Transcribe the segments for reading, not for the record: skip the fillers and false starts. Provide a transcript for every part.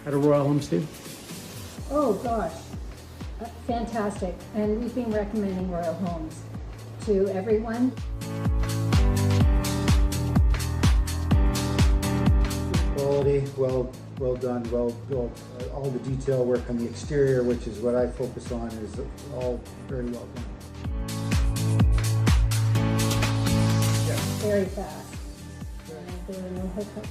at a Royal Homestead? Oh gosh, fantastic. And we've been recommending Royal Homes to everyone. Quality, well done, well built. All the detail work on the exterior, which is what I focus on, is all very well done. Very fast. There were no hiccups.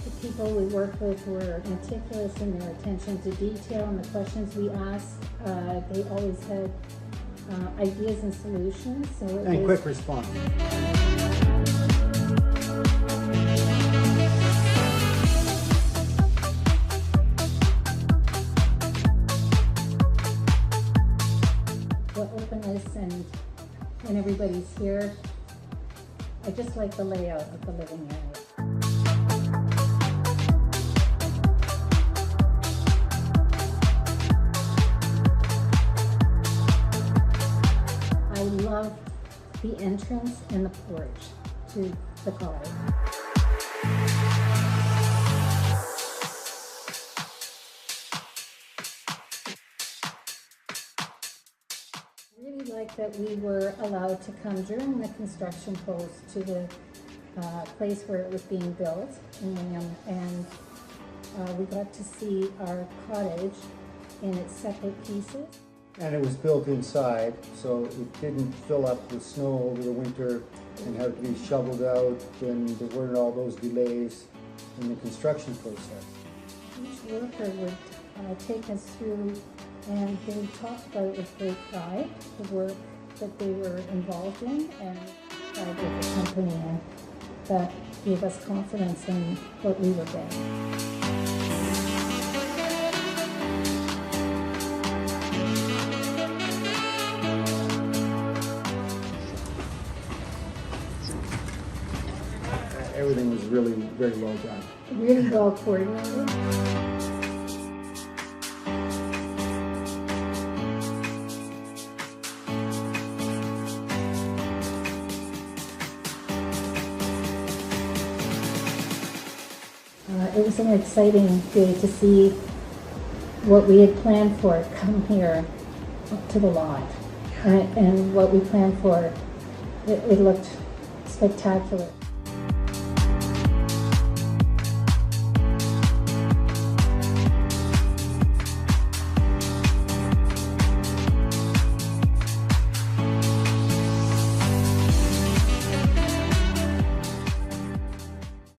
The people we work with were meticulous in their attention to detail, and the questions we asked, they always had ideas and solutions. So And quick response. The openness, and when everybody's here, I just like the layout of the living area. I love the entrance and the porch to the cottage. I really like that we were allowed to come during the construction post to the place where it was being built in Wingham, and we got to see our cottage in its separate pieces. And it was built inside, so it didn't fill up with snow over the winter and have to be shoveled out, and there weren't all those delays in the construction process. Each worker would take us through, and they talked about with great pride the work that they were involved in and pride with the company, and that gave us confidence in what we were getting. Everything was really very well done. Really well coordinated. It was an exciting day to see what we had planned for come here up to the lot, and what we planned for. It looked spectacular.